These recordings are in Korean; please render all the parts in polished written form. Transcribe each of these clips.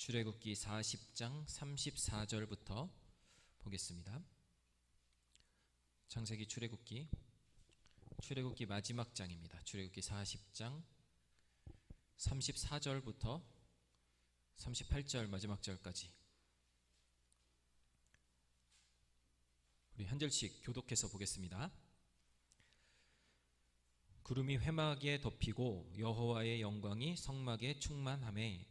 출애굽기 40장 34절부터 보겠습니다. 창세기 출애굽기 마지막 장입니다. 출애굽기 40장 34절부터 38절 마지막 절까지 우리 한 절씩 교독해서 보겠습니다. 구름이 회막에 덮이고 여호와의 영광이 성막에 충만하매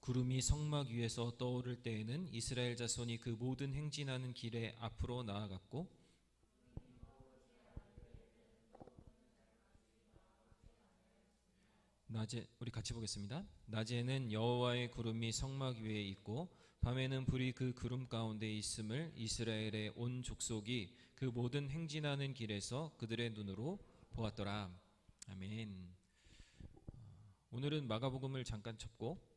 구름이 성막 위에서 떠오를 때에는 이스라엘 자손이 그 모든 행진하는 길에 앞으로 나아갔고 우리 같이 보겠습니다. 낮에는 여호와의 구름이 성막 위에 있고 밤에는 불이 그 구름 가운데 있음을 이스라엘의 온 족속이 그 모든 행진하는 길에서 그들의 눈으로 보았더라. 아멘. 오늘은 마가복음을 잠깐 쳤고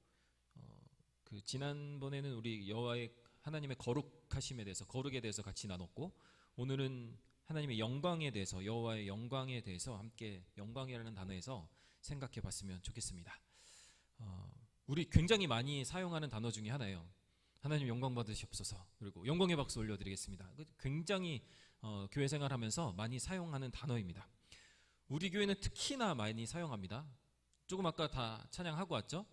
지난번에는 우리 여호와의 하나님의 거룩하심에 대해서 거룩에 대해서 같이 나눴고 오늘은 하나님의 영광에 대해서 여호와의 영광에 대해서 함께 영광이라는 단어에서 생각해 봤으면 좋겠습니다. 우리 굉장히 많이 사용하는 단어 중에 하나예요. 하나님 영광 받으시옵소서. 그리고 영광의 박수 올려드리겠습니다. 굉장히 교회 생활하면서 많이 사용하는 단어입니다. 우리 교회는 특히나 많이 사용합니다. 조금 아까 다 찬양하고 왔죠?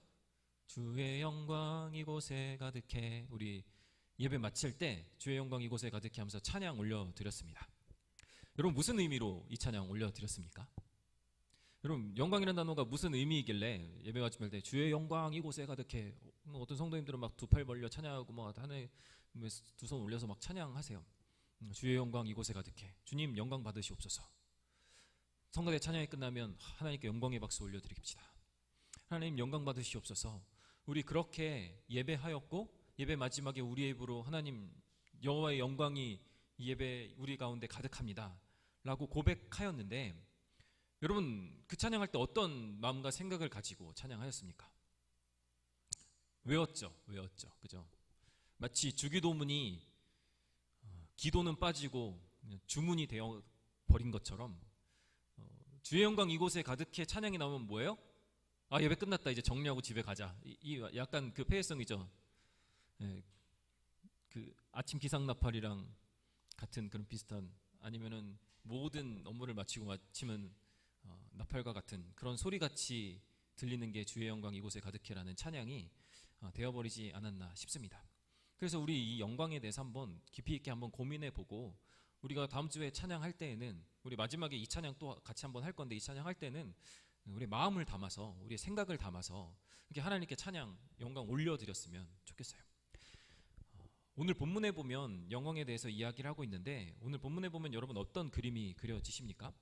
주의 영광 이곳에 가득해. 우리 예배 마칠 때 주의 영광 이곳에 가득해 하면서 찬양 올려드렸습니다. 여러분 무슨 의미로 이 찬양 올려드렸습니까? 여러분 영광이라는 단어가 무슨 의미이길래 예배 마칠 때 주의 영광 이곳에 가득해. 어떤 성도님들은 막 두 팔 벌려 찬양하고 막 하늘 두 손 올려서 막 찬양하세요. 주의 영광 이곳에 가득해. 주님 영광 받으시옵소서. 성가대 찬양이 끝나면 하나님께 영광의 박수 올려드립시다. 하나님 영광 받으시옵소서. 우리 그렇게 예배하였고 예배 마지막에 우리의 입으로 하나님 여호와의 영광이 이 예배 우리 가운데 가득합니다 라고 고백하였는데 여러분 그 찬양할 때 어떤 마음과 생각을 가지고 찬양하였습니까? 외웠죠. 그죠? 마치 주기도문이 기도는 빠지고 주문이 되어 버린 것처럼 주의 영광 이곳에 가득해 찬양이 나오면 뭐예요? 예배 끝났다 이제 정리하고 집에 가자. 이 약간 그 폐해성이죠. 그 아침 기상나팔이랑 같은 그런 비슷한 아니면은 모든 업무를 마치면 나팔과 같은 그런 소리같이 들리는 게 주의 영광 이곳에 가득해라는 찬양이 되어버리지 않았나 싶습니다. 그래서 우리 이 영광에 대해서 한번 깊이 있게 한번 고민해보고 우리가 다음 주에 찬양할 때에는 우리 마지막에 이 찬양 또 같이 한번 할 건데 이 찬양 할 때는 우리의 마음을 담아서 우리의 생각을 담아서 이렇게 하나님께 찬양 영광 올려드렸으면 좋겠어요. 오늘 본문에 보면 영광에 대해서 이야기를 하고 있는데 오늘 본문에 보면 여러분 어떤 그림이 그려지십니까?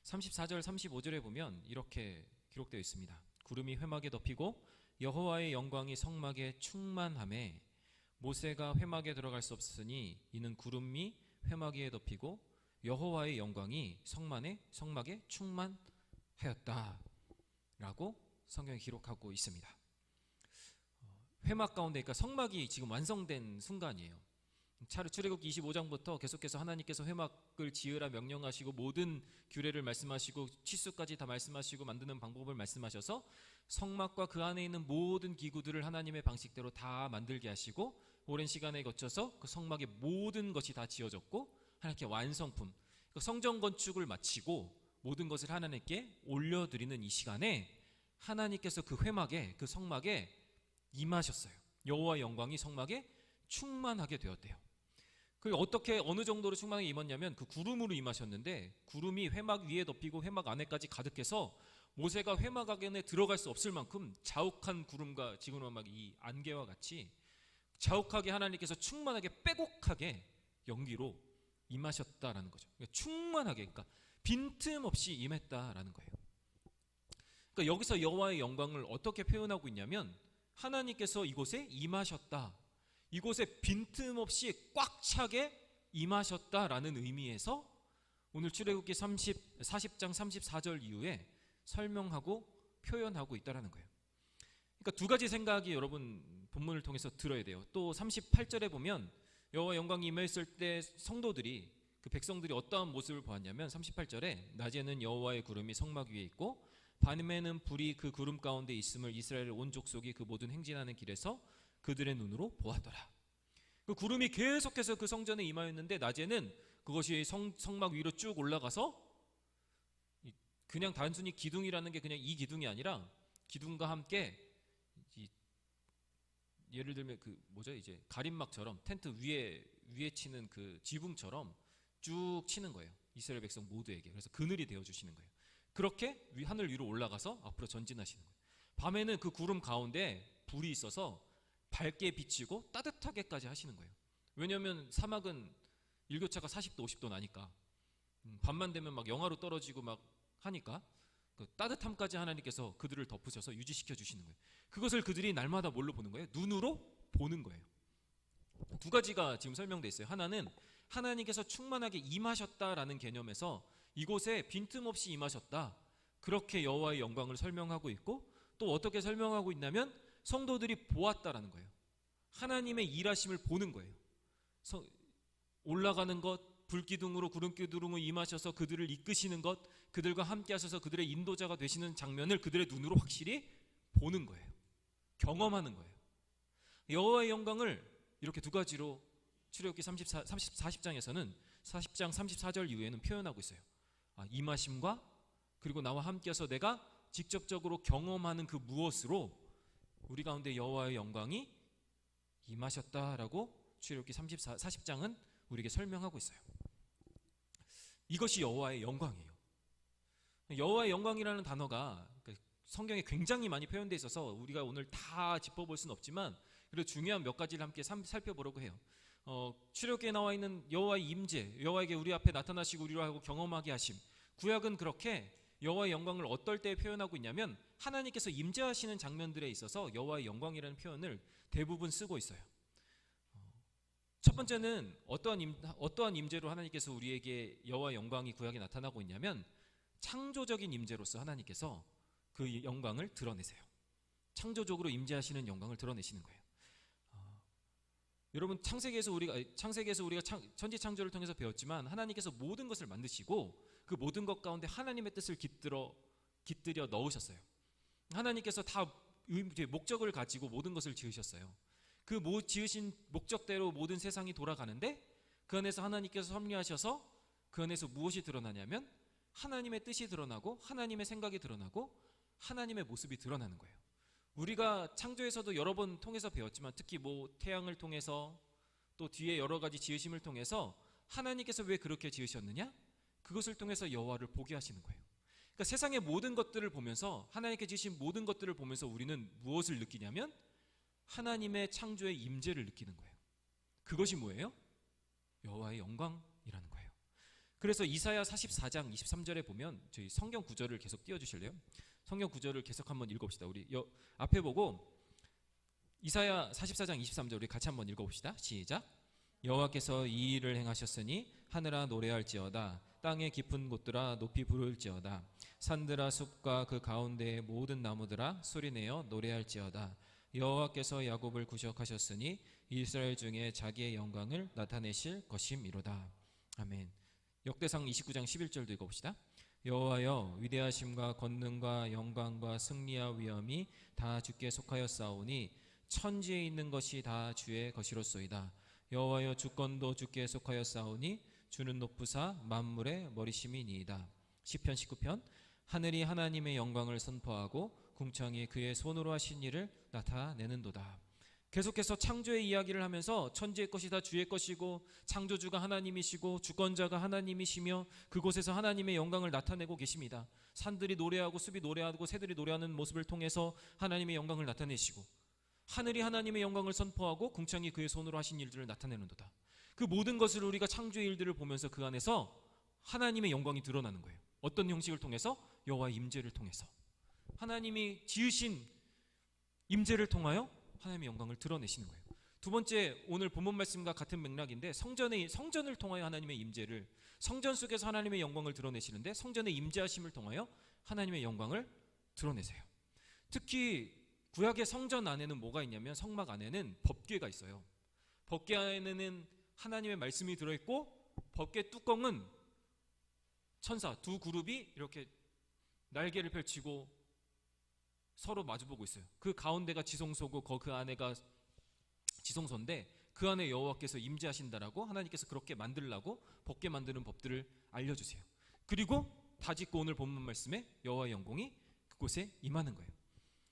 34절 35절에 보면 이렇게 기록되어 있습니다. 구름이 회막에 덮이고 여호와의 영광이 성막에 충만하매 모세가 회막에 들어갈 수 없으니 이는 구름이 회막 위에 덮이고 여호와의 영광이 성막에 충만하였다 라고 성경이 기록하고 있습니다. 회막 가운데 그러니까 성막이 지금 완성된 순간이에요. 출애굽기 25장부터 계속해서 하나님께서 회막을 지으라 명령하시고 모든 규례를 말씀하시고 치수까지 다 말씀하시고 만드는 방법을 말씀하셔서 성막과 그 안에 있는 모든 기구들을 하나님의 방식대로 다 만들게 하시고 오랜 시간에 거쳐서 그 성막의 모든 것이 다 지어졌고 하나님께 완성품 성전 건축을 마치고 모든 것을 하나님께 올려드리는 이 시간에 하나님께서 그 회막에 그 성막에 임하셨어요. 여호와의 영광이 성막에 충만하게 되었대요. 그게 어떻게 어느 정도로 충만하게 임했냐면 그 구름으로 임하셨는데 구름이 회막 위에 덮이고 회막 안에까지 가득해서 모세가 회막 안에 들어갈 수 없을 만큼 자욱한 구름과 지금 막 이 안개와 같이 자욱하게 하나님께서 충만하게 빼곡하게 연기로 임하셨다라는 거죠. 그러니까 충만하게 그러니까 빈틈없이 임했다라는 거예요. 그러니까 여기서 여호와의 영광을 어떻게 표현하고 있냐면 하나님께서 이곳에 임하셨다. 이곳에 빈틈없이 꽉 차게 임하셨다라는 의미에서 오늘 출애굽기 40장 34절 이후에 설명하고 표현하고 있다라는 거예요. 그러니까 두 가지 생각이 여러분 본문을 통해서 들어야 돼요. 또 38절에 보면 여호와 영광이 임했을 때 성도들이 그 백성들이 어떠한 모습을 보았냐면 38절에 낮에는 여호와의 구름이 성막 위에 있고 밤에는 불이 그 구름 가운데 있음을 이스라엘 온 족속이 그 모든 행진하는 길에서 그들의 눈으로 보았더라. 그 구름이 계속해서 그 성전에 임하였는데 낮에는 그것이 성막 위로 쭉 올라가서 그냥 단순히 기둥이라는 게 그냥 이 기둥이 아니라 기둥과 함께 예를 들면 그 뭐죠, 이제 가림막처럼 텐트 위에 치는 그 지붕처럼 쭉 치는 거예요. 이스라엘 백성 모두에게. 그래서 그늘이 되어 주시는 거예요. 그렇게 하늘 위로 올라가서 앞으로 전진하시는 거예요. 밤에는 그 구름 가운데 불이 있어서 밝게 비치고 따뜻하게까지 하시는 거예요. 왜냐하면 사막은 일교차가 40도 50도 나니까 밤만 되면 막 영하로 떨어지고 막 하니까 그 따뜻함까지 하나님께서 그들을 덮으셔서 유지시켜 주시는 거예요. 그것을 그들이 날마다 뭘로 보는 거예요? 눈으로 보는 거예요. 두 가지가 지금 설명되어 있어요. 하나는 하나님께서 충만하게 임하셨다라는 개념에서 이곳에 빈틈없이 임하셨다, 그렇게 여호와의 영광을 설명하고 있고, 또 어떻게 설명하고 있냐면 성도들이 보았다라는 거예요. 하나님의 일하심을 보는 거예요. 올라가는 것, 불기둥으로 구름기둥으로 임하셔서 그들을 이끄시는 것, 그들과 함께 하셔서 그들의 인도자가 되시는 장면을 그들의 눈으로 확실히 보는 거예요. 경험하는 거예요. 여호와의 영광을 이렇게 두 가지로 출애굽기 40장에서는 40장 34절 이후에는 표현하고 있어요. 임하심과 그리고 나와 함께해서 내가 직접적으로 경험하는 그 무엇으로 우리 가운데 여호와의 영광이 임하셨다라고 출애굽기 40장은 우리에게 설명하고 있어요. 이것이 여호와의 영광이에요. 여호와의 영광이라는 단어가 성경에 굉장히 많이 표현되어 있어서 우리가 오늘 다 짚어볼 수는 없지만 그래도 중요한 몇 가지를 함께 살펴보려고 해요. 출애굽기에 나와 있는 여호와의 임재, 여호와에게 우리 앞에 나타나시고 우리로 하고 경험하게 하심. 구약은 그렇게 여호와의 영광을 어떨 때 표현하고 있냐면 하나님께서 임재하시는 장면들에 있어서 여호와의 영광이라는 표현을 대부분 쓰고 있어요. 첫 번째는 어떠한 임재로 하나님께서 우리에게 여호와의 영광이 구약에 나타나고 있냐면 창조적인 임재로서 하나님께서 그 영광을 드러내세요. 창조적으로 임재하시는 영광을 드러내시는 거예요. 여러분, 창세기에서 우리가 천지 창조를 통해서 배웠지만 하나님께서 모든 것을 만드시고 그 모든 것 가운데 하나님의 뜻을 깃들여 넣으셨어요. 하나님께서 다 목적을 가지고 모든 것을 지으셨어요. 그 지으신 목적대로 모든 세상이 돌아가는데 그 안에서 하나님께서 섭리하셔서 그 안에서 무엇이 드러나냐면 하나님의 뜻이 드러나고 하나님의 생각이 드러나고 하나님의 모습이 드러나는 거예요. 우리가 창조에서도 여러 번 통해서 배웠지만 특히 태양을 통해서 또 뒤에 여러 가지 지으심을 통해서 하나님께서 왜 그렇게 지으셨느냐? 그것을 통해서 여호와를 보게 하시는 거예요. 그러니까 세상의 모든 것들을 보면서 하나님께 지으신 모든 것들을 보면서 우리는 무엇을 느끼냐면 하나님의 창조의 임재를 느끼는 거예요. 그것이 뭐예요? 여호와의 영광이라는 거예요. 그래서 이사야 44장 23절에 보면 저희 성경 구절을 계속 띄워주실래요? 성경 구절을 계속 한번 읽어봅시다. 우리 앞에 보고 이사야 44장 23절 우리 같이 한번 읽어봅시다. 시작. 여호와께서 이 일을 행하셨으니 하늘아 노래할지어다. 땅의 깊은 곳들아 높이 부를지어다. 산들아 숲과 그 가운데의 모든 나무들아 소리내어 노래할지어다. 여호와께서 야곱을 구속하셨으니 이스라엘 중에 자기의 영광을 나타내실 것임이로다. 아멘. 역대상 29장 11절도 읽어봅시다. 여호와여 위대하심과 권능과 영광과 승리와 위엄이 다 주께 속하였사오니 천지에 있는 것이 다 주의 것이로소이다. 여호와여 주권도 주께 속하였사오니 주는 높으사 만물의 머리심이니이다. 시편 19편 하늘이 하나님의 영광을 선포하고 궁창이 그의 손으로 하신 일을 나타내는도다. 계속해서 창조의 이야기를 하면서 천지의 것이 다 주의 것이고 창조주가 하나님이시고 주권자가 하나님이시며 그곳에서 하나님의 영광을 나타내고 계십니다. 산들이 노래하고 숲이 노래하고 새들이 노래하는 모습을 통해서 하나님의 영광을 나타내시고 하늘이 하나님의 영광을 선포하고 궁창이 그의 손으로 하신 일들을 나타내는도다. 그 모든 것을 우리가 창조의 일들을 보면서 그 안에서 하나님의 영광이 드러나는 거예요. 어떤 형식을 통해서? 여호와의 임재를 통해서 하나님이 지으신 임재를 통하여 하나님의 영광을 드러내시는 거예요. 두 번째, 오늘 본문 말씀과 같은 맥락인데 성전을 통하여 하나님의 임재를, 성전 속에서 하나님의 영광을 드러내시는데 성전의 임재하심을 통하여 하나님의 영광을 드러내세요. 특히 구약의 성전 안에는 뭐가 있냐면 성막 안에는 법궤가 있어요. 법궤 안에는 하나님의 말씀이 들어있고 법궤 뚜껑은 천사 두 그룹이 이렇게 날개를 펼치고 서로 마주보고 있어요. 그 가운데가 지성소고 그 안에가 지성소인데 그 안에 여호와께서 임재하신다라고 하나님께서 그렇게 만들라고 법궤 만드는 법들을 알려주세요. 그리고 다짓고 오늘 본문 말씀에 여호와의 영광이 그곳에 임하는 거예요.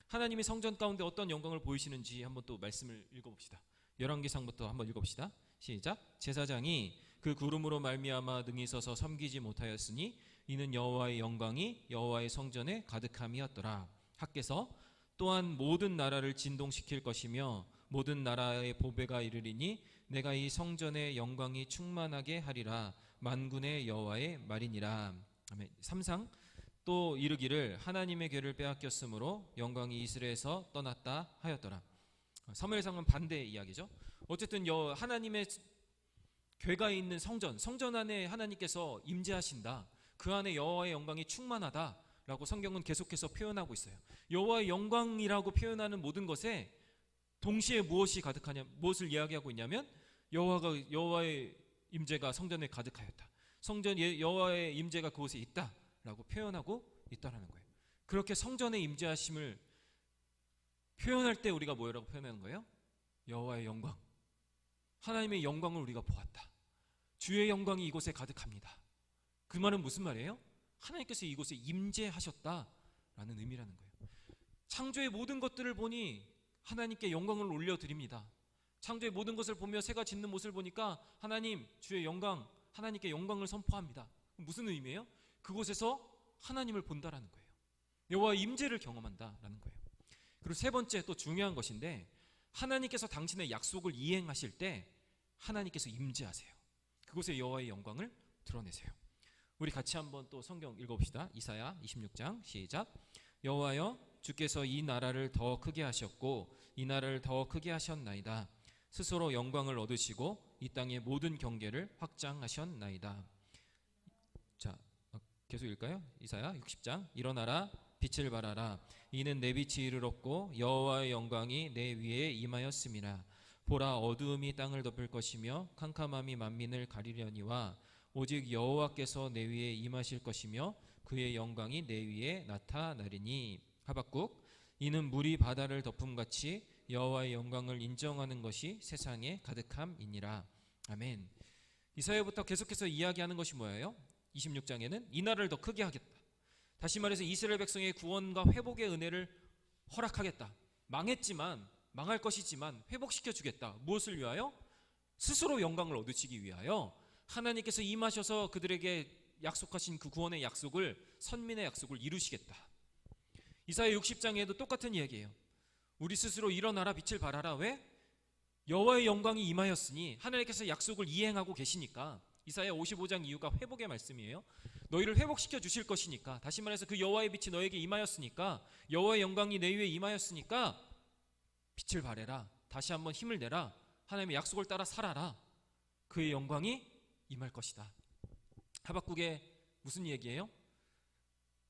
하나님이 성전 가운데 어떤 영광을 보이시는지 한번 또 말씀을 읽어봅시다. 열왕기상부터 한번 읽어봅시다. 시작. 제사장이 그 구름으로 말미암아 능히 서서 섬기지 못하였으니 이는 여호와의 영광이 여호와의 성전에 가득함이었더라. 하께서 또한 모든 나라를 진동시킬 것이며 모든 나라의 보배가 이르리니 내가 이 성전의 영광이 충만하게 하리라. 만군의 여호와의 말이니라. 아멘. 3상 또 이르기를 하나님의 궤를 빼앗겼으므로 영광이 이스라엘에서 떠났다 하였더라. 사무엘상은 반대의 이야기죠. 어쨌든 하나님의 궤가 있는 성전 안에 하나님께서 임재하신다. 그 안에 여호와의 영광이 충만하다라고 성경은 계속해서 표현하고 있어요. 여호와의 영광이라고 표현하는 모든 것에 동시에 무엇이 가득하냐, 무엇을 이야기하고 있냐면 여호와의 임재가 성전에 가득하였다. 여호와의 임재가 그곳에 있다라고 표현하고 있다라는 거예요. 그렇게 성전의 임재하심을 표현할 때 우리가 뭐라고 표현하는 거예요? 여호와의 영광, 하나님의 영광을 우리가 보았다. 주의 영광이 이곳에 가득합니다. 그 말은 무슨 말이에요? 하나님께서 이곳에 임재하셨다라는 의미라는 거예요. 창조의 모든 것들을 보니 하나님께 영광을 올려드립니다. 창조의 모든 것을 보며 새가 짖는 모습을 보니까 하나님, 주의 영광, 하나님께 영광을 선포합니다. 무슨 의미예요? 그곳에서 하나님을 본다라는 거예요. 여호와의 임재를 경험한다라는 거예요. 그리고 세 번째 또 중요한 것인데 하나님께서 당신의 약속을 이행하실 때 하나님께서 임재하세요. 그곳에 여호와의 영광을 드러내세요. 우리 같이 한번 또 성경 읽어봅시다. 이사야 26장 시작. 여호와여 주께서 이 나라를 더 크게 하셨고 이 나라를 더 크게 하셨나이다. 스스로 영광을 얻으시고 이 땅의 모든 경계를 확장하셨나이다. 자, 계속 읽을까요? 이사야 60장. 일어나라 빛을 발하라. 이는 내 빛이 이르렀고 여호와의 영광이 내 위에 임하였음이라. 보라 어두움이 땅을 덮을 것이며 캄캄함이 만민을 가리려니와 오직 여호와께서 내 위에 임하실 것이며 그의 영광이 내 위에 나타나리니. 하박국 이는 물이 바다를 덮음같이 여호와의 영광을 인정하는 것이 세상에 가득함이니라. 아멘. 이사야부터 계속해서 이야기하는 것이 뭐예요? 26장에는 이 나라를 더 크게 하겠다. 다시 말해서 이스라엘 백성의 구원과 회복의 은혜를 허락하겠다. 망할 것이지만 회복시켜 주겠다. 무엇을 위하여? 스스로 영광을 얻으시기 위하여 하나님께서 임하셔서 그들에게 약속하신 그 구원의 약속을, 선민의 약속을 이루시겠다. 이사야 60장에도 똑같은 이야기예요. 우리 스스로 일어나라 빛을 발하라. 왜? 여호와의 영광이 임하였으니 하나님께서 약속을 이행하고 계시니까. 이사야 55장 이유가 회복의 말씀이에요. 너희를 회복시켜 주실 것이니까. 다시 말해서 그 여호와의 빛이 너에게 임하였으니까, 여호와의 영광이 내 위에 임하였으니까 빛을 발해라. 다시 한번 힘을 내라. 하나님의 약속을 따라 살아라. 그의 영광이 임할 것이다. 하박국에 무슨 얘기예요?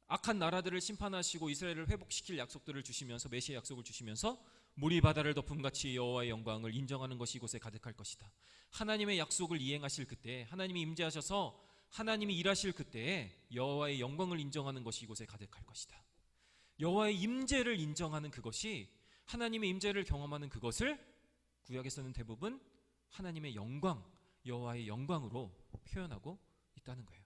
악한 나라들을 심판하시고 이스라엘을 회복시킬 약속들을 주시면서, 메시아 약속을 주시면서 물이 바다를 덮음같이 여호와의 영광을 인정하는 것이 이곳에 가득할 것이다. 하나님의 약속을 이행하실 그때, 하나님이 임재하셔서 하나님이 일하실 그때에 여호와의 영광을 인정하는 것이 이곳에 가득할 것이다. 여호와의 임재를 인정하는 그것이, 하나님의 임재를 경험하는 그것을 구약에서는 대부분 하나님의 영광, 여호와의 영광으로 표현하고 있다는 거예요.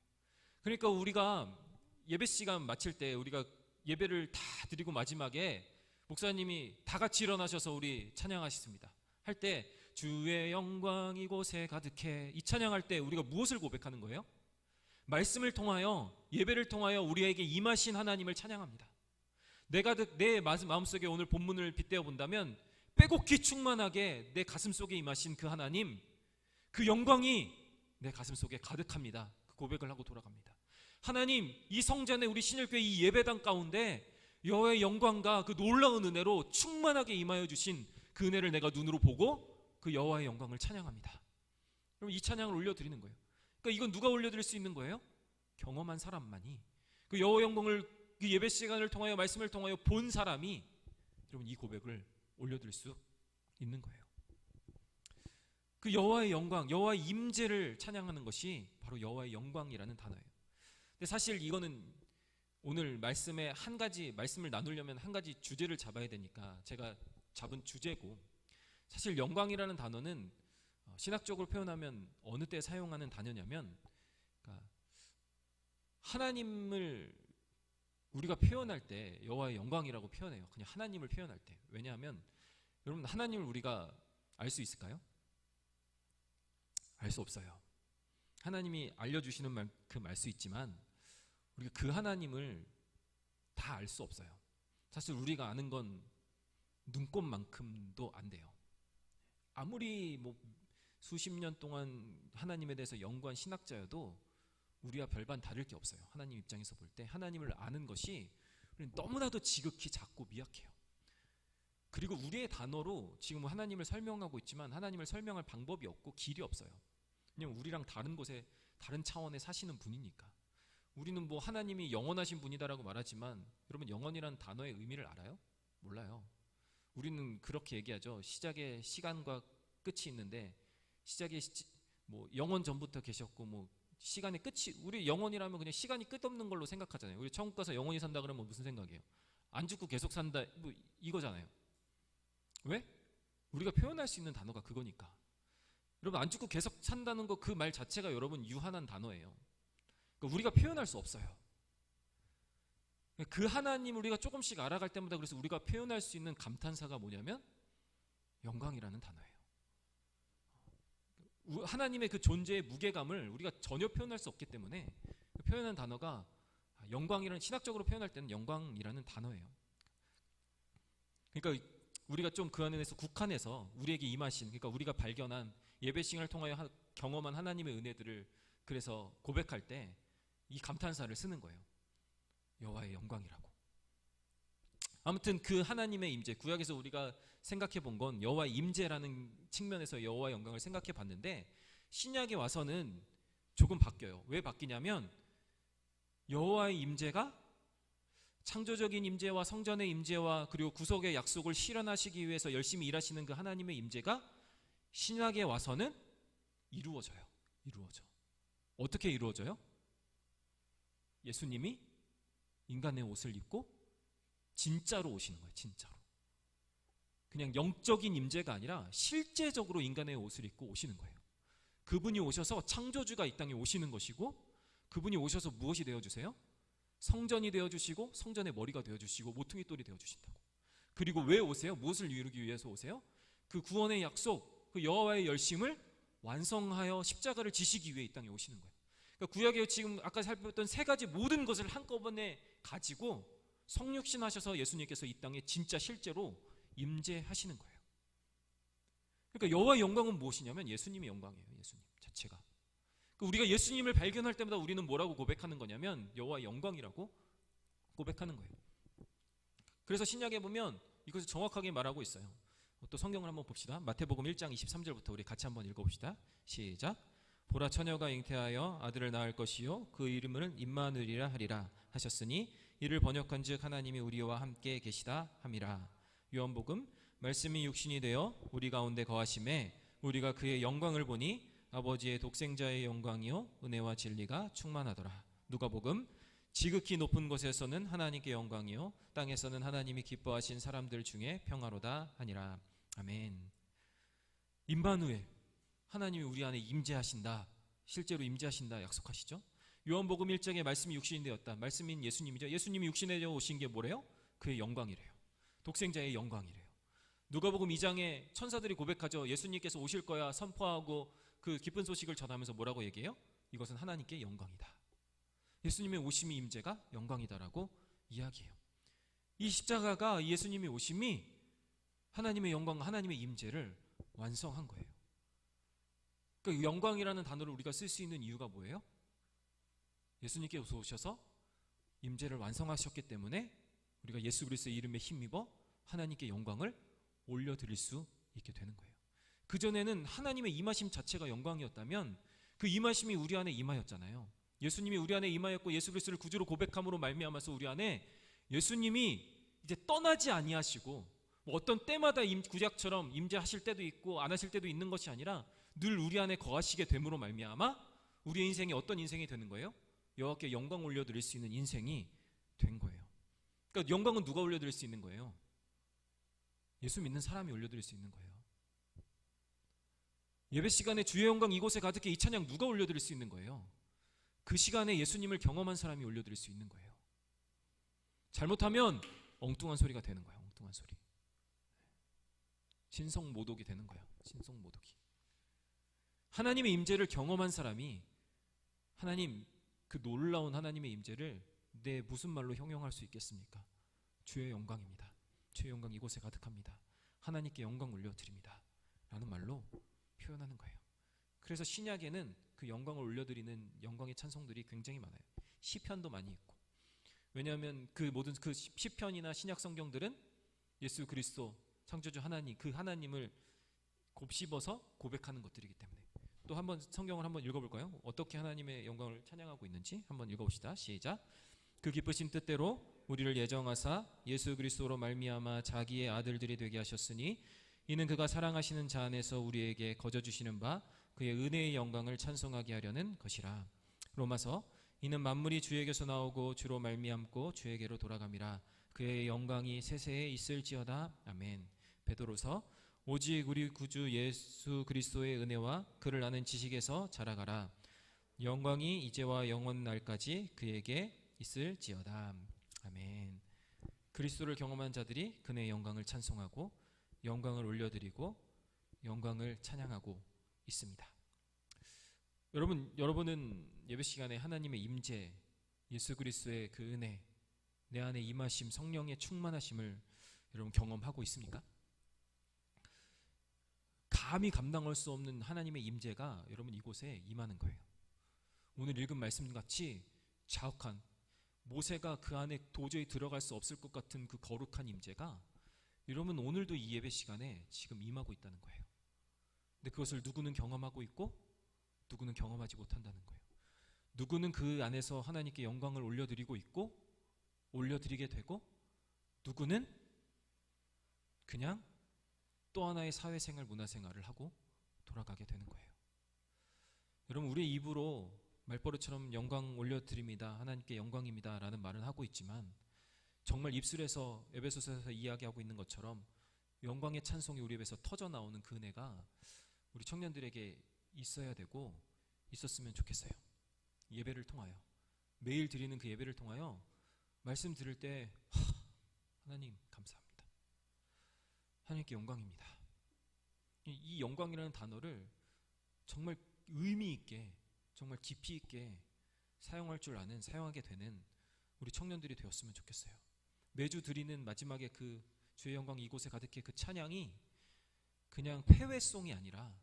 그러니까 우리가 예배 시간 마칠 때 우리가 예배를 다 드리고 마지막에 목사님이 다 같이 일어나셔서 우리 찬양하셨습니다. 할 때 주의 영광 이곳에 가득해, 이 찬양할 때 우리가 무엇을 고백하는 거예요? 말씀을 통하여, 예배를 통하여 우리에게 임하신 하나님을 찬양합니다. 내 마음속에 오늘 본문을 빗대어 본다면 빼곡히 충만하게 내 가슴 속에 임하신 그 하나님, 그 영광이 내 가슴 속에 가득합니다. 그 고백을 하고 돌아갑니다. 하나님, 이 성전에 우리 신일교회 이 예배당 가운데 여호와의 영광과 그 놀라운 은혜로 충만하게 임하여 주신 그 은혜를 내가 눈으로 보고 그 여호와의 영광을 찬양합니다. 그럼 이 찬양을 올려드리는 거예요. 그러니까 이건 누가 올려드릴 수 있는 거예요? 경험한 사람만이, 그 여호와의 영광을 그 예배 시간을 통하여, 말씀을 통하여 본 사람이 여러분 이 고백을 올려드릴 수 있는 거예요. 그 여호와의 영광, 여호와의 임재를 찬양하는 것이 바로 여호와의 영광이라는 단어예요. 근데 사실 이거는 오늘 말씀에 한 가지 말씀을 나누려면 한 가지 주제를 잡아야 되니까 제가 잡은 주제고, 사실 영광이라는 단어는 신학적으로 표현하면 어느 때 사용하는 단어냐면, 그러니까 하나님을 우리가 표현할 때 여호와의 영광이라고 표현해요. 그냥 하나님을 표현할 때. 왜냐하면 여러분, 하나님을 우리가 알 수 있을까요? 알 수 없어요. 하나님이 알려주시는 만큼 알 수 있지만 우리가 그 하나님을 다 알 수 없어요. 사실 우리가 아는 건 눈꼽만큼도 안 돼요. 아무리 뭐 수십 년 동안 하나님에 대해서 연구한 신학자여도 우리와 별반 다를 게 없어요. 하나님 입장에서 볼 때 하나님을 아는 것이 너무나도 지극히 작고 미약해요. 그리고 우리의 단어로 지금 하나님을 설명하고 있지만 하나님을 설명할 방법이 없고 길이 없어요. 그냥 우리랑 다른 곳에, 다른 차원에 사시는 분이니까. 우리는 뭐 하나님이 영원하신 분이다라고 말하지만 여러분, 영원이라는 단어의 의미를 알아요? 몰라요. 우리는 그렇게 얘기하죠. 시작에 시간과 끝이 있는데 시작에 뭐 영원 전부터 계셨고 뭐 시간의 끝이, 우리 영원이라면 그냥 시간이 끝없는 걸로 생각하잖아요. 우리 천국 가서 영원히 산다 그러면 무슨 생각이에요? 안 죽고 계속 산다, 뭐 이거잖아요. 왜? 우리가 표현할 수 있는 단어가 그거니까. 여러분, 안 죽고 계속 산다는 거, 그 말 자체가 여러분 유한한 단어예요. 그러니까 우리가 표현할 수 없어요. 그 하나님을 우리가 조금씩 알아갈 때마다 그래서 우리가 표현할 수 있는 감탄사가 뭐냐면 영광이라는 단어예요. 하나님의 그 존재의 무게감을 우리가 전혀 표현할 수 없기 때문에 표현한 단어가 영광이라는, 신학적으로 표현할 때는 영광이라는 단어예요. 그러니까 우리가 좀 그 안에서 국한해서 우리에게 임하신, 그러니까 우리가 발견한 예배 시간을 통하여 경험한 하나님의 은혜들을 그래서 고백할 때 이 감탄사를 쓰는 거예요. 여호와의 영광이라고. 아무튼 그 하나님의 임재, 구약에서 우리가 생각해 본 건 여호와의 임재라는 측면에서 여호와의 영광을 생각해 봤는데, 신약에 와서는 조금 바뀌어요. 왜 바뀌냐면 여호와의 임재가 창조적인 임재와 성전의 임재와 그리고 구속의 약속을 실현하시기 위해서 열심히 일하시는 그 하나님의 임재가 신약에 와서는 이루어져요. 이루어져. 어떻게 이루어져요? 예수님이 인간의 옷을 입고 진짜로 오시는 거예요. 진짜로. 그냥 영적인 임재가 아니라 실제적으로 인간의 옷을 입고 오시는 거예요. 그분이 오셔서 창조주가 이 땅에 오시는 것이고, 그분이 오셔서 무엇이 되어주세요? 성전이 되어주시고 성전의 머리가 되어주시고 모퉁이 돌이 되어주신다고. 그리고 왜 오세요? 무엇을 이루기 위해서 오세요? 그 구원의 약속, 그 여호와의 열심을 완성하여 십자가를 지시기 위해 이 땅에 오시는 거예요. 그러니까 구약에 지금 아까 살펴봤던 세 가지 모든 것을 한꺼번에 가지고 성육신 하셔서 예수님께서 이 땅에 진짜 실제로 임재하시는 거예요. 그러니까 여호와의 영광은 무엇이냐면 예수님의 영광이에요. 예수님 자체가. 우리가 예수님을 발견할 때마다 우리는 뭐라고 고백하는 거냐면 여호와의 영광이라고 고백하는 거예요. 그래서 신약에 보면 이것을 정확하게 말하고 있어요. 또 성경을 한번 봅시다. 마태복음 1장 23절부터 우리 같이 한번 읽어봅시다. 시작. 보라, 처녀가 잉태하여 아들을 낳을 것이요 그 이름을 임마누엘이라 하리라 하셨으니 이를 번역한즉 하나님이 우리와 함께 계시다 함이라. 요한복음, 말씀이 육신이 되어 우리 가운데 거하심에 우리가 그의 영광을 보니 아버지의 독생자의 영광이요 은혜와 진리가 충만하더라. 누가복음, 지극히 높은 곳에서는 하나님께 영광이요 땅에서는 하나님이 기뻐하신 사람들 중에 평화로다 하니라. 아멘. 임마누엘, 하나님이 우리 안에 임재하신다, 실제로 임재하신다 약속하시죠. 요한복음 1장에 말씀이 육신이 되었다, 말씀인 예수님이죠. 예수님이 육신에 되어 오신 게 뭐래요? 그의 영광이래요. 독생자의 영광이래요. 누가복음 2장에 천사들이 고백하죠. 예수님께서 오실 거야 선포하고 그 기쁜 소식을 전하면서 뭐라고 얘기해요? 이것은 하나님께 영광이다. 예수님의 오심이 임재가 영광이다라고 이야기해요. 이 십자가가 예수님의 오심이 하나님의 영광, 하나님의 임재를 완성한 거예요. 그러니까 영광이라는 단어를 우리가 쓸 수 있는 이유가 뭐예요? 예수님께서 오셔서 임재를 완성하셨기 때문에 우리가 예수 그리스도의 이름에 힘입어 하나님께 영광을 올려드릴 수 있게 되는 거예요. 그전에는 하나님의 임하심 자체가 영광이었다면 그 임하심이 우리 안에 임하였잖아요. 예수님이 우리 안에 임하였고 예수 그리스도를 구주로 고백함으로 말미암아서 우리 안에 예수님이 이제 떠나지 아니하시고 뭐 어떤 때마다 구약처럼 임재하실 때도 있고 안 하실 때도 있는 것이 아니라 늘 우리 안에 거하시게 됨으로 말미암아 우리의 인생이 어떤 인생이 되는 거예요? 여호와께 영광 올려드릴 수 있는 인생이 된 거예요. 그러니까 영광은 누가 올려드릴 수 있는 거예요? 예수 믿는 사람이 올려드릴 수 있는 거예요. 예배 시간에 주의 영광 이곳에 가득해, 이 찬양 누가 올려드릴 수 있는 거예요? 그 시간에 예수님을 경험한 사람이 올려드릴 수 있는 거예요. 잘못하면 엉뚱한 소리가 되는 거예요. 엉뚱한 소리. 신성모독이 되는 거예요. 신성모독이. 하나님의 임재를 경험한 사람이 하나님, 그 놀라운 하나님의 임재를 내 무슨 말로 형용할 수 있겠습니까? 주의 영광입니다. 주의 영광 이곳에 가득합니다. 하나님께 영광 올려드립니다. 라는 말로 표현하는 거예요. 그래서 신약에는 그 영광을 올려드리는 영광의 찬송들이 굉장히 많아요. 시편도 많이 있고. 왜냐하면 그 모든 그 시편이나 신약 성경들은 예수 그리스도 창조주 하나님, 그 하나님을 곱씹어서 고백하는 것들이기 때문에. 또 한번 성경을 한번 읽어볼까요? 어떻게 하나님의 영광을 찬양하고 있는지 한번 읽어봅시다. 시작. 그 기쁘신 뜻대로 우리를 예정하사 예수 그리스도로 말미암아 자기의 아들들이 되게 하셨으니 이는 그가 사랑하시는 자 안에서 우리에게 거저 주시는 바 그의 은혜의 영광을 찬송하게 하려는 것이라. 로마서 이는 만물이 주에게서 나오고 주로 말미암고 주에게로 돌아감이라. 그의 영광이 세세에 있을지어다. 아멘. 베드로서 오직 우리 구주 예수 그리스도의 은혜와 그를 아는 지식에서 자라가라. 영광이 이제와 영원 날까지 그에게 있을지어다. 아멘. 그리스도를 경험한 자들이 그의 영광을 찬송하고 영광을 올려드리고 영광을 찬양하고 있습니다. 여러분은 예배 시간에 하나님의 임재, 예수 그리스도의 그 은혜, 내 안에 임하심, 성령의 충만하심을 여러분 경험하고 있습니까? 감히 감당할 수 없는 하나님의 임재가 여러분 이곳에 임하는 거예요. 오늘 읽은 말씀같이 자욱한, 모세가 그 안에 도저히 들어갈 수 없을 것 같은 그 거룩한 임재가 여러분 오늘도 이 예배 시간에 지금 임하고 있다는 거예요. 근데 그것을 누구는 경험하고 있고 누구는 경험하지 못한다는 거예요. 누구는 그 안에서 하나님께 영광을 올려드리고 있고 올려드리게 되고, 누구는 그냥 또 하나의 사회생활, 문화생활을 하고 돌아가게 되는 거예요. 여러분, 우리의 입으로 말버릇처럼 영광 올려드립니다, 하나님께 영광입니다 라는 말은 하고 있지만, 정말 입술에서 에베소서에서 이야기하고 있는 것처럼 영광의 찬송이 우리 입에서 터져나오는 그 은혜가 우리 청년들에게 있어야 되고 있었으면 좋겠어요. 예배를 통하여, 매일 드리는 그 예배를 통하여 말씀 들을 때 하나님 감사합니다, 하나님께 영광입니다, 이 영광이라는 단어를 정말 의미 있게, 정말 깊이 있게 사용할 줄 아는, 사용하게 되는 우리 청년들이 되었으면 좋겠어요. 매주 드리는 마지막에 그 주의 영광 이곳에 가득해, 그 찬양이 그냥 폐회송이 아니라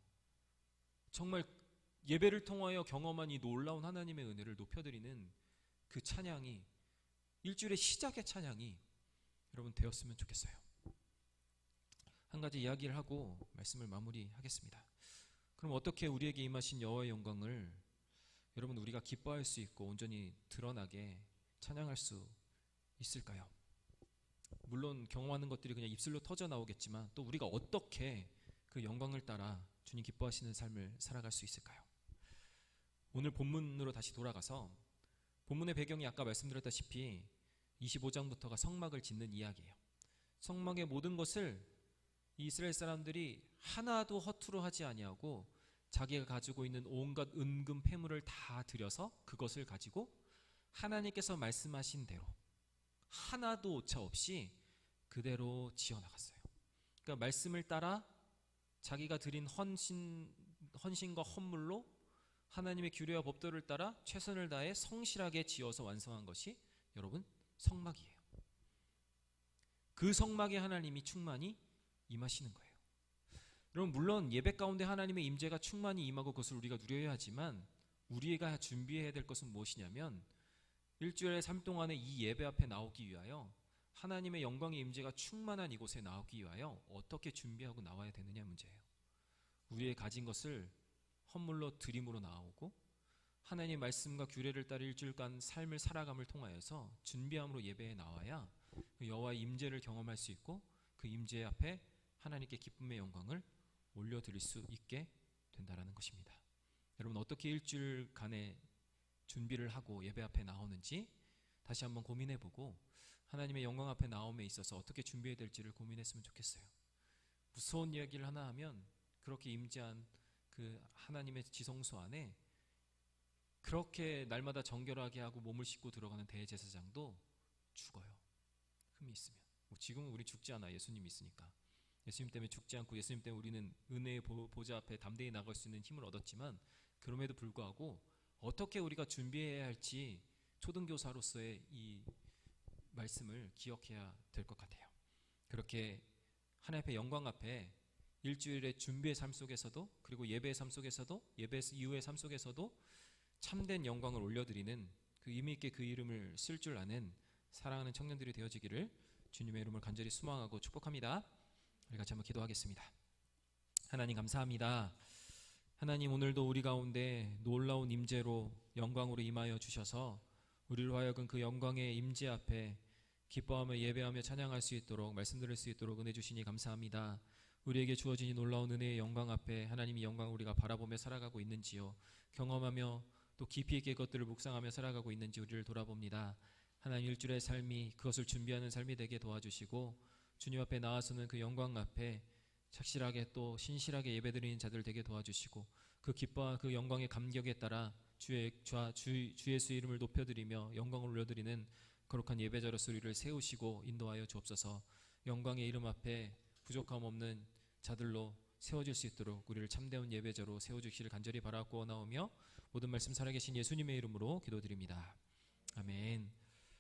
정말 예배를 통하여 경험한 이 놀라운 하나님의 은혜를 높여드리는 그 찬양이, 일주일의 시작의 찬양이 여러분 되었으면 좋겠어요. 한 가지 이야기를 하고 말씀을 마무리하겠습니다. 그럼 어떻게 우리에게 임하신 여호와의 영광을 여러분 우리가 기뻐할 수 있고 온전히 드러나게 찬양할 수 있을까요? 물론 경험하는 것들이 그냥 입술로 터져 나오겠지만, 또 우리가 어떻게 그 영광을 따라 주님 기뻐하시는 삶을 살아갈 수 있을까요? 오늘 본문으로 다시 돌아가서, 본문의 배경이 아까 말씀드렸다시피 25장부터가 성막을 짓는 이야기예요. 성막의 모든 것을 이스라엘 사람들이 하나도 허투루 하지 아니하고 자기가 가지고 있는 온갖 은금 폐물을 다 들여서 그것을 가지고 하나님께서 말씀하신 대로 하나도 오차 없이 그대로 지어나갔어요. 그러니까 말씀을 따라 자기가 드린 헌신과 헌물로 하나님의 규례와 법도를 따라 최선을 다해 성실하게 지어서 완성한 것이 여러분 성막이에요. 그 성막에 하나님이 충만히 임하시는 거예요. 여러분, 물론 예배 가운데 하나님의 임재가 충만히 임하고 그것을 우리가 누려야 하지만, 우리가 준비해야 될 것은 무엇이냐면, 일주일의 삶 동안에 이 예배 앞에 나오기 위하여, 하나님의 영광의 임재가 충만한 이곳에 나오기 위하여 어떻게 준비하고 나와야 되느냐 문제예요. 우리의 가진 것을 헌물로 드림으로 나오고 하나님의 말씀과 규례를 따라 일주일간 삶을 살아감을 통하여서 준비함으로 예배에 나와야 그 여호와의 임재를 경험할 수 있고, 그 임재 앞에 하나님께 기쁨의 영광을 올려드릴 수 있게 된다라는 것입니다. 여러분 어떻게 일주일간의 준비를 하고 예배 앞에 나오는지 다시 한번 고민해보고 하나님의 영광 앞에 나옴에 있어서 어떻게 준비해야 될지를 고민했으면 좋겠어요. 무서운 이야기를 하나 하면 그렇게 임재한 그 하나님의 지성소 안에 그렇게 날마다 정결하게 하고 몸을 씻고 들어가는 대제사장도 죽어요. 흠이 있으면. 지금은 우리 죽지 않아. 예수님이 있으니까. 예수님 때문에 죽지 않고 예수님 때문에 우리는 은혜의 보좌 앞에 담대히 나갈 수 있는 힘을 얻었지만 그럼에도 불구하고 어떻게 우리가 준비해야 할지 초등교사로서의 이 말씀을 기억해야 될 것 같아요. 그렇게 하나님 앞에 영광 앞에 일주일의 준비의 삶 속에서도 그리고 예배의 삶 속에서도 예배 이후의 삶 속에서도 참된 영광을 올려드리는 그 의미 있게 그 이름을 쓸 줄 아는 사랑하는 청년들이 되어지기를 주님의 이름을 간절히 소망하고 축복합니다. 우리 같이 한번 기도하겠습니다. 하나님 감사합니다. 하나님 오늘도 우리 가운데 놀라운 임재로 영광으로 임하여 주셔서 우리로 하여금 그 영광의 임재 앞에 기뻐하며 예배하며 찬양할 수 있도록 말씀 들을 수 있도록 은혜 주시니 감사합니다. 우리에게 주어진 이 놀라운 은혜의 영광 앞에 하나님의 영광을 우리가 바라보며 살아가고 있는지요, 경험하며 또 깊이 있게 그것들을 묵상하며 살아가고 있는지 우리를 돌아봅니다. 하나님 일주일의 삶이 그것을 준비하는 삶이 되게 도와주시고 주님 앞에 나와서는 그 영광 앞에 착실하게 또 신실하게 예배드리는 자들 되게 도와주시고 그 기뻐와 그 영광의 감격에 따라 주 예수 이름을 높여드리며 영광을 올려드리는 거룩한 예배자로서 우리를 세우시고 인도하여 주옵소서. 영광의 이름 앞에 부족함 없는 자들로 세워질 수 있도록 우리를 참되운 예배자로 세워주시기를 간절히 바라고 나오며 모든 말씀 살아계신 예수님의 이름으로 기도드립니다. 아멘.